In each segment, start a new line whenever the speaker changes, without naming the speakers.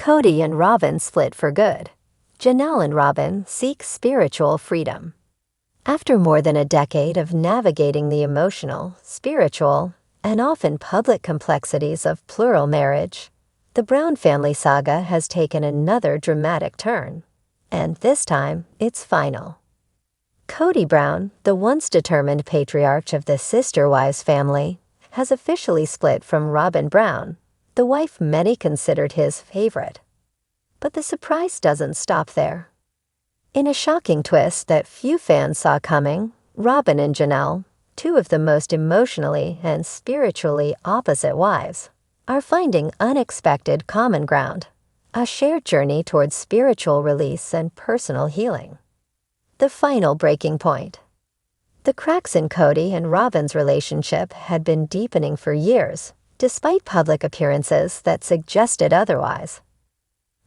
Kody and Robyn split for good. Janelle and Robyn seek spiritual freedom. After more than a decade of navigating the emotional, spiritual, and often public complexities of plural marriage, the Brown family saga has taken another dramatic turn. And this time, it's final. Kody Brown, the once determined patriarch of the Sister Wives family, has officially split from Robyn Brown, the wife many considered his favorite. But the surprise doesn't stop there. In a shocking twist that few fans saw coming, Robyn and Janelle, two of the most emotionally and spiritually opposite wives, are finding unexpected common ground, a shared journey towards spiritual release and personal healing. The final breaking point. The cracks in Kody and Robyn's relationship had been deepening for years, despite public appearances that suggested otherwise.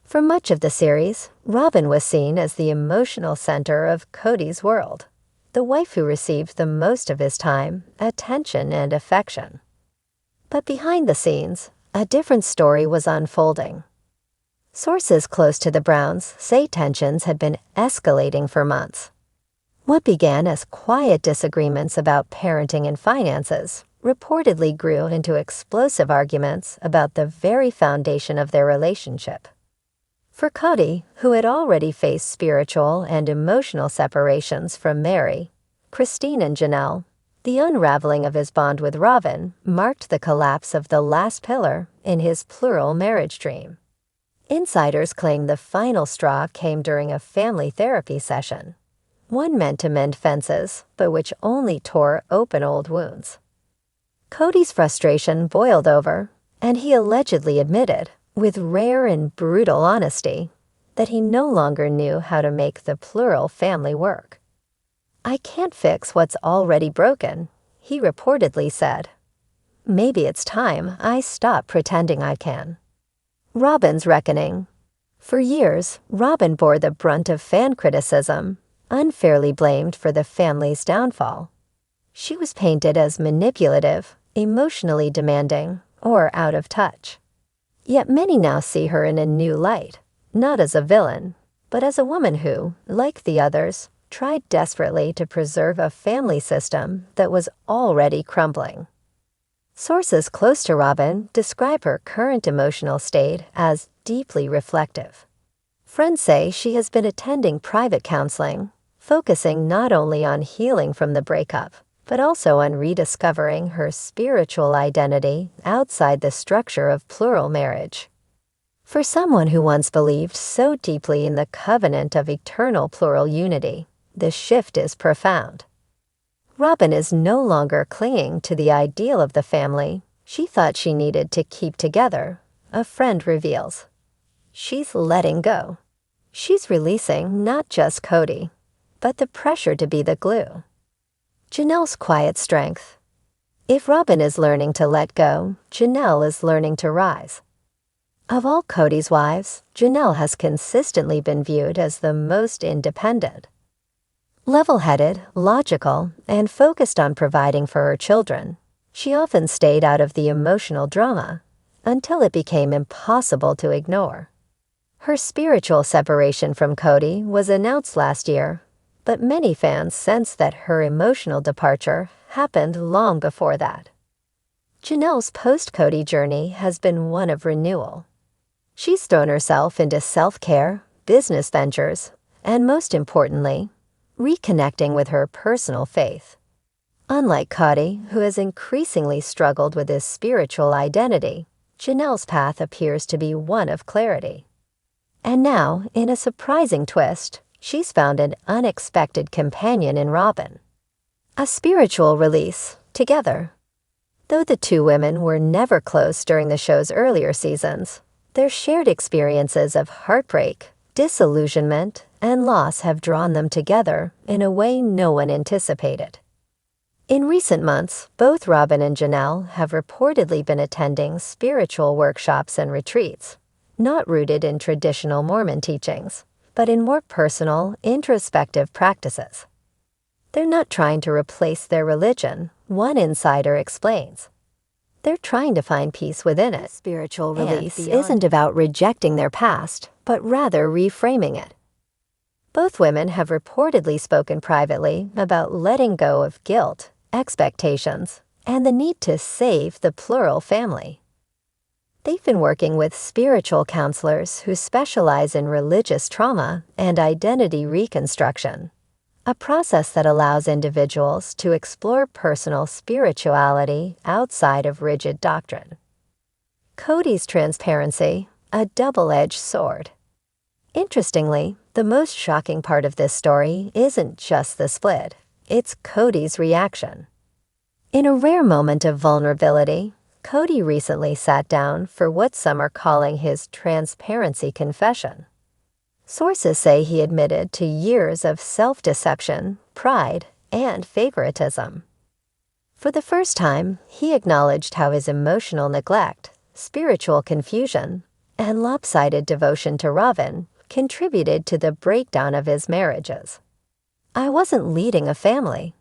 For much of the series, Robyn was seen as the emotional center of Kody's world, the wife who received the most of his time, attention, and affection. But behind the scenes, a different story was unfolding. Sources close to the Browns say tensions had been escalating for months. What began as quiet disagreements about parenting and finances reportedly grew into explosive arguments about the very foundation of their relationship. For Kody, who had already faced spiritual and emotional separations from Mary, Christine, and Janelle, the unraveling of his bond with Robyn marked the collapse of the last pillar in his plural marriage dream. Insiders claim the final straw came during a family therapy session, one meant to mend fences, but which only tore open old wounds. Kody's frustration boiled over, and he allegedly admitted, with rare and brutal honesty, that he no longer knew how to make the plural family work. "I can't fix what's already broken," he reportedly said. "Maybe it's time I stop pretending I can." Robyn's reckoning. For years, Robyn bore the brunt of fan criticism, unfairly blamed for the family's downfall. She was painted as manipulative, emotionally demanding, or out of touch. Yet many now see her in a new light, not as a villain, but as a woman who, like the others, tried desperately to preserve a family system that was already crumbling. Sources close to Robyn describe her current emotional state as deeply reflective. Friends say she has been attending private counseling, focusing not only on healing from the breakup, but also on rediscovering her spiritual identity outside the structure of plural marriage. For someone who once believed so deeply in the covenant of eternal plural unity, the shift is profound. Robyn is no longer clinging to the ideal of the family she thought she needed to keep together, a friend reveals. She's letting go. She's releasing not just Kody, but the pressure to be the glue. Janelle's quiet strength. If Robyn is learning to let go, Janelle is learning to rise. Of all Kody's wives, Janelle has consistently been viewed as the most independent. Level-headed, logical, and focused on providing for her children, she often stayed out of the emotional drama until it became impossible to ignore. Her spiritual separation from Kody was announced last year, but many fans sense that her emotional departure happened long before that. Janelle's post-Kody journey has been one of renewal. She's thrown herself into self-care, business ventures, and most importantly, reconnecting with her personal faith. Unlike Kody, who has increasingly struggled with his spiritual identity, Janelle's path appears to be one of clarity. And now, in a surprising twist, she's found an unexpected companion in Robyn. A spiritual release, together. Though the two women were never close during the show's earlier seasons, their shared experiences of heartbreak, disillusionment, and loss have drawn them together in a way no one anticipated. In recent months, both Robyn and Janelle have reportedly been attending spiritual workshops and retreats, not rooted in traditional Mormon teachings, but in more personal, introspective practices. They're not trying to replace their religion, one insider explains. They're trying to find peace within it. Spiritual release isn't about rejecting their past, but rather reframing it. Both women have reportedly spoken privately about letting go of guilt, expectations, and the need to save the plural family. They've been working with spiritual counselors who specialize in religious trauma and identity reconstruction, a process that allows individuals to explore personal spirituality outside of rigid doctrine. Kody's transparency, a double-edged sword. Interestingly, the most shocking part of this story isn't just the split, it's Kody's reaction. In a rare moment of vulnerability, Kody recently sat down for what some are calling his transparency confession. Sources say he admitted to years of self-deception, pride, and favoritism. For the first time, he acknowledged how his emotional neglect, spiritual confusion, and lopsided devotion to Robyn contributed to the breakdown of his marriages. "I wasn't leading a family.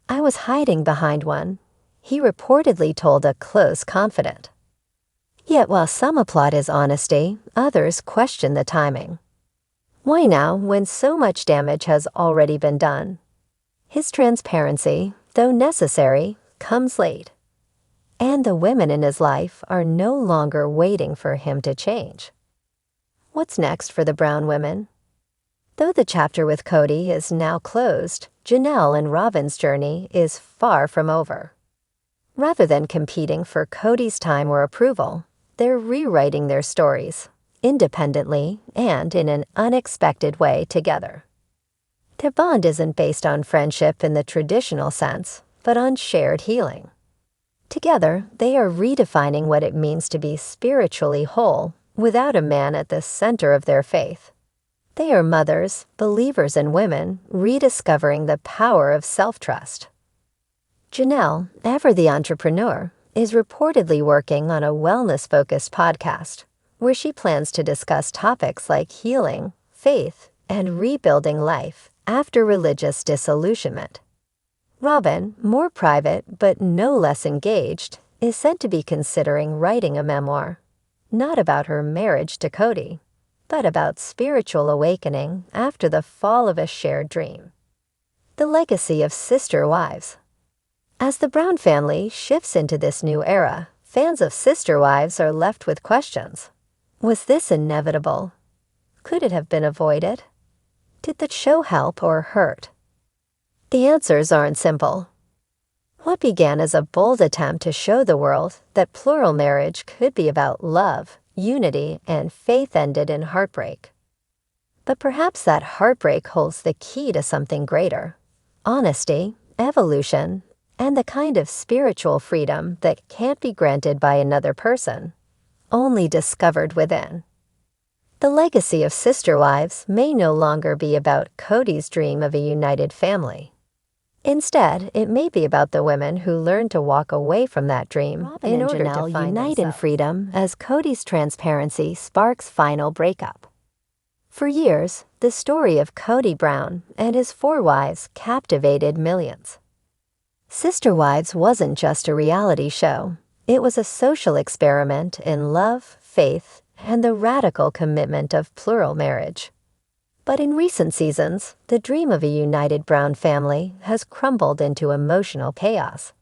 I was hiding behind one," he reportedly told a close confidant. Yet while some applaud his honesty, others question the timing. Why now, when so much damage has already been done? His transparency, though necessary, comes late. And the women in his life are no longer waiting for him to change. What's next for the Brown women? Though the chapter with Kody is now closed, Janelle and Robyn's journey is far from over. Rather than competing for Kody's time or approval, they're rewriting their stories, independently and in an unexpected way together. Their bond isn't based on friendship in the traditional sense, but on shared healing. Together, they are redefining what it means to be spiritually whole without a man at the center of their faith. They are mothers, believers, and women rediscovering the power of self-trust. Janelle, ever the entrepreneur, is reportedly working on a wellness-focused podcast where she plans to discuss topics like healing, faith, and rebuilding life after religious disillusionment. Robyn, more private but no less engaged, is said to be considering writing a memoir, not about her marriage to Kody, but about spiritual awakening after the fall of a shared dream. The legacy of sister wives. As the Brown family shifts into this new era, fans of Sister Wives are left with questions. Was this inevitable? Could it have been avoided? Did the show help or hurt? The answers aren't simple. What began as a bold attempt to show the world that plural marriage could be about love, unity, and faith ended in heartbreak. But perhaps that heartbreak holds the key to something greater: honesty, evolution, and the kind of spiritual freedom that can't be granted by another person, only discovered within. The legacy of Sister Wives may no longer be about Kody's dream of a united family. Instead, it may be about the women who learned to walk away from that dream in order to unite in freedom as Kody's transparency sparks final breakup. For years, the story of Kody Brown and his 4 wives captivated millions. Sister Wives wasn't just a reality show. It was a social experiment in love, faith, and the radical commitment of plural marriage. But in recent seasons, the dream of a united Brown family has crumbled into emotional chaos.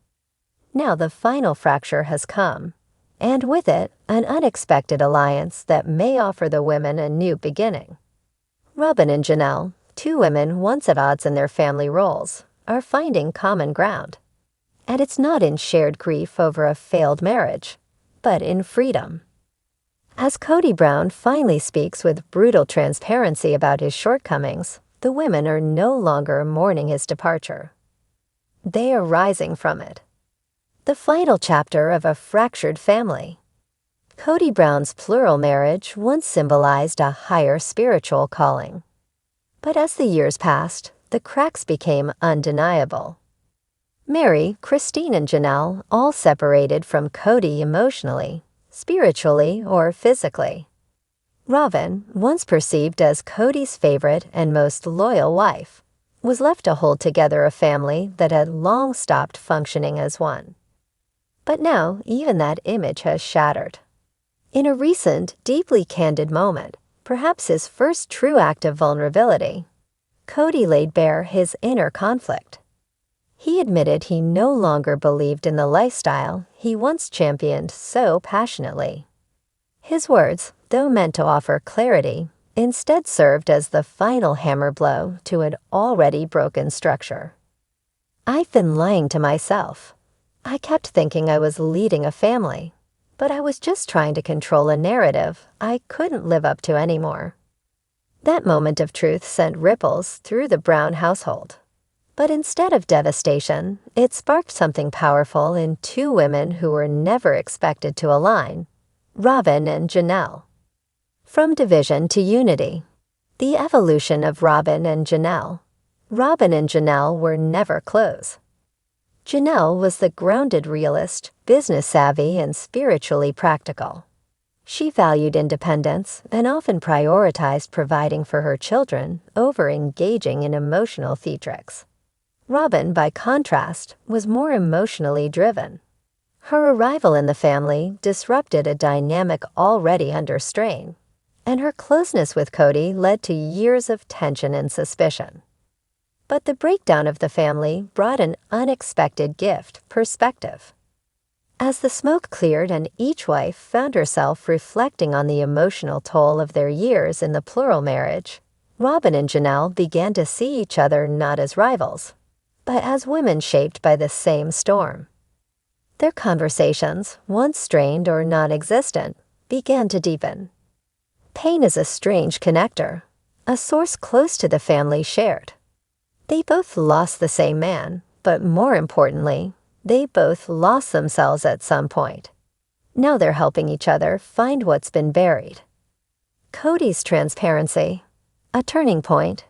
Now the final fracture has come, and with it, an unexpected alliance that may offer the women a new beginning. Robyn and Janelle, 2 women once at odds in their family roles, are finding common ground. And it's not in shared grief over a failed marriage, but in freedom. As Kody Brown finally speaks with brutal transparency about his shortcomings, the women are no longer mourning his departure. They are rising from it. The final chapter of a fractured family. Kody Brown's plural marriage once symbolized a higher spiritual calling. But as the years passed, the cracks became undeniable. Mary, Christine, and Janelle all separated from Kody emotionally, spiritually, or physically. Robyn, once perceived as Kody's favorite and most loyal wife, was left to hold together a family that had long stopped functioning as one. But now even that image has shattered. In a recent, deeply candid moment, perhaps his first true act of vulnerability, Kody laid bare his inner conflict. He admitted he no longer believed in the lifestyle he once championed so passionately. His words, though meant to offer clarity, instead served as the final hammer blow to an already broken structure. "I've been lying to myself. I kept thinking I was leading a family, but I was just trying to control a narrative I couldn't live up to anymore." That moment of truth sent ripples through the Brown household. But instead of devastation, it sparked something powerful in two women who were never expected to align, Robyn and Janelle. From division to unity. The evolution of Robyn and Janelle. Robyn and Janelle were never close. Janelle was the grounded realist, business-savvy, and spiritually practical. She valued independence and often prioritized providing for her children over engaging in emotional theatrics. Robyn, by contrast, was more emotionally driven. Her arrival in the family disrupted a dynamic already under strain, and her closeness with Kody led to years of tension and suspicion. But the breakdown of the family brought an unexpected gift: perspective. As the smoke cleared and each wife found herself reflecting on the emotional toll of their years in the plural marriage, Robyn and Janelle began to see each other not as rivals, but as women shaped by the same storm. Their conversations, once strained or non-existent, began to deepen. Pain is a strange connector, a source close to the family shared. They both lost the same man, but more importantly, they both lost themselves at some point. Now they're helping each other find what's been buried. Kody's transparency, a turning point.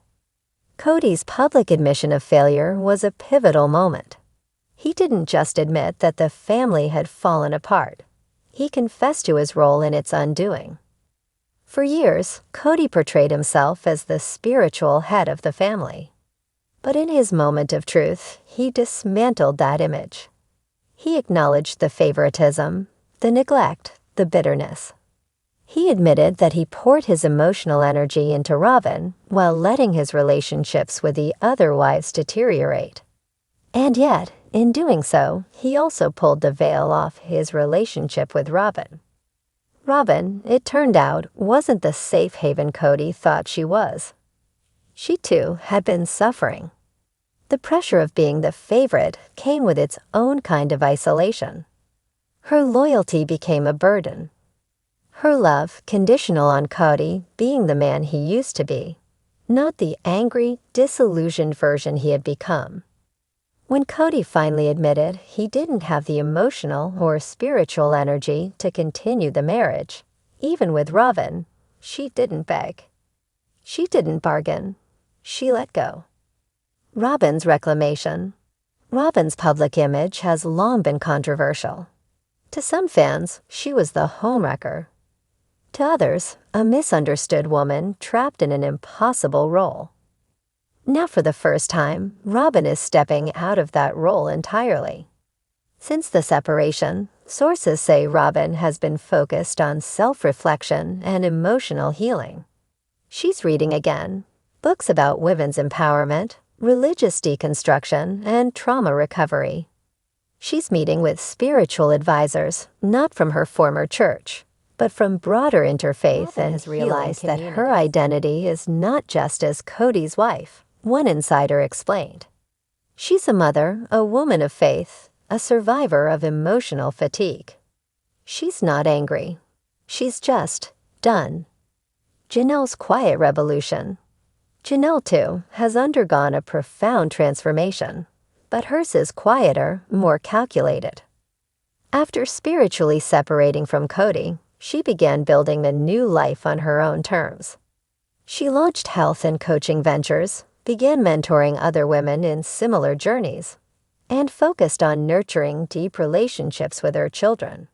Kody's public admission of failure was a pivotal moment. He didn't just admit that the family had fallen apart. He confessed to his role in its undoing. For years, Kody portrayed himself as the spiritual head of the family. But in his moment of truth, he dismantled that image. He acknowledged the favoritism, the neglect, the bitterness. He admitted that he poured his emotional energy into Robyn while letting his relationships with the other wives deteriorate. And yet, in doing so, he also pulled the veil off his relationship with Robyn. Robyn, it turned out, wasn't the safe haven Kody thought she was. She too had been suffering. The pressure of being the favorite came with its own kind of isolation. Her loyalty became a burden. Her love conditional on Kody being the man he used to be, not the angry, disillusioned version he had become. When Kody finally admitted he didn't have the emotional or spiritual energy to continue the marriage, even with Robyn, she didn't beg. She didn't bargain. She let go. Robyn's reclamation. Robyn's public image has long been controversial. To some fans, she was the homewrecker. To others, a misunderstood woman trapped in an impossible role. Now for the first time, Robyn is stepping out of that role entirely. Since the separation, sources say Robyn has been focused on self-reflection and emotional healing. She's reading again, books about women's empowerment, religious deconstruction, and trauma recovery. She's meeting with spiritual advisors, not from her former church, but from broader interfaith, and has realized that her identity is not just as Kody's wife, one insider explained. She's a mother, a woman of faith, a survivor of emotional fatigue. She's not angry. She's just done. Janelle's quiet revolution. Janelle, too, has undergone a profound transformation, but hers is quieter, more calculated. After spiritually separating from Kody, she began building a new life on her own terms. She launched health and coaching ventures, began mentoring other women in similar journeys, and focused on nurturing deep relationships with her children.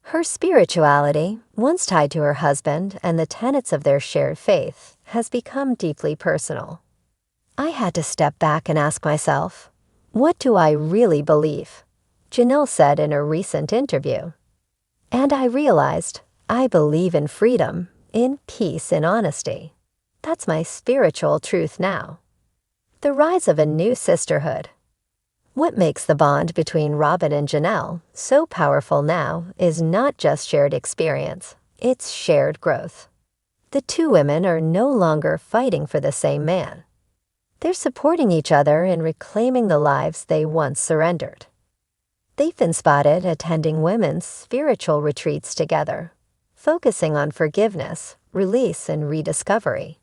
Her spirituality, once tied to her husband and the tenets of their shared faith, has become deeply personal. I had to step back and ask myself, what do I really believe? Janelle said in a recent interview. And I realized I believe in freedom, in peace and honesty. That's my spiritual truth now. The rise of a new sisterhood. What makes the bond between Robyn and Janelle so powerful now is not just shared experience, it's shared growth. The two women are no longer fighting for the same man. They're supporting each other in reclaiming the lives they once surrendered. They've been spotted attending women's spiritual retreats together, focusing on forgiveness, release, and rediscovery.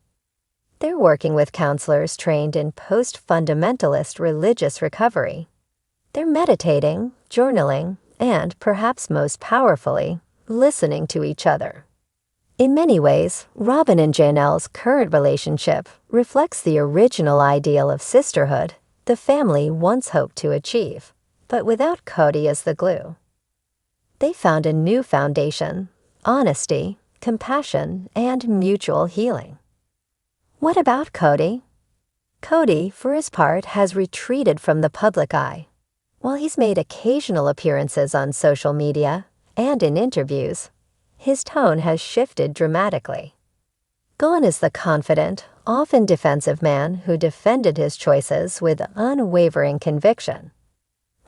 They're working with counselors trained in post-fundamentalist religious recovery. They're meditating, journaling, and, perhaps most powerfully, listening to each other. In many ways, Robyn and Janelle's current relationship reflects the original ideal of sisterhood the family once hoped to achieve, but without Kody as the glue. They found a new foundation: honesty, compassion, and mutual healing. What about Kody? Kody, for his part, has retreated from the public eye. While he's made occasional appearances on social media and in interviews, his tone has shifted dramatically. Gone is the confident, often defensive man who defended his choices with unwavering conviction.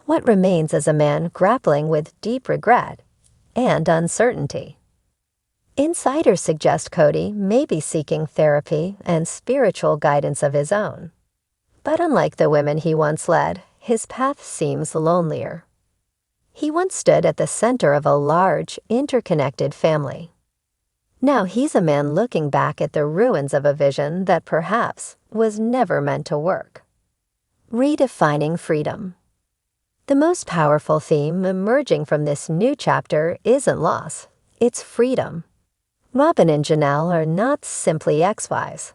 What remains is a man grappling with deep regret and uncertainty. Insiders suggest Kody may be seeking therapy and spiritual guidance of his own. But unlike the women he once led, his path seems lonelier. He once stood at the center of a large, interconnected family. Now he's a man looking back at the ruins of a vision that perhaps was never meant to work. Redefining freedom. The most powerful theme emerging from this new chapter isn't loss, it's freedom. Robyn and Janelle are not simply ex-wives.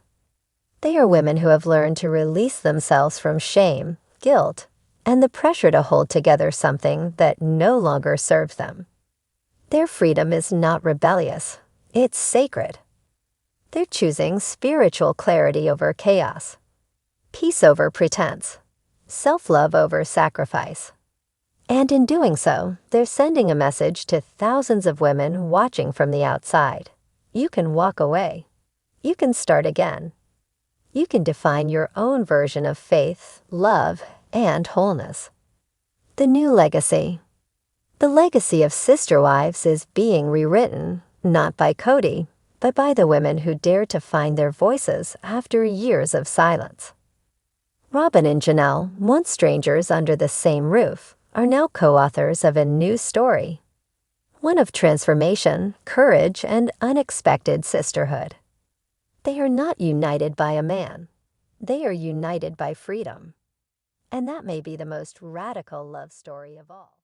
They are women who have learned to release themselves from shame, guilt, and the pressure to hold together something that no longer serves them. Their freedom is not rebellious, it's sacred. They're choosing spiritual clarity over chaos, peace over pretense, self-love over sacrifice. And in doing so, they're sending a message to thousands of women watching from the outside. You can walk away. You can start again. You can define your own version of faith, love, and wholeness. The new legacy. The legacy of sister wives is being rewritten, not by Kody, but by the women who dared to find their voices after years of silence. Robyn and Janelle, once strangers under the same roof, are now co-authors of a new story. One of transformation, courage, and unexpected sisterhood. They are not united by a man. They are united by freedom. And that may be the most radical love story of all.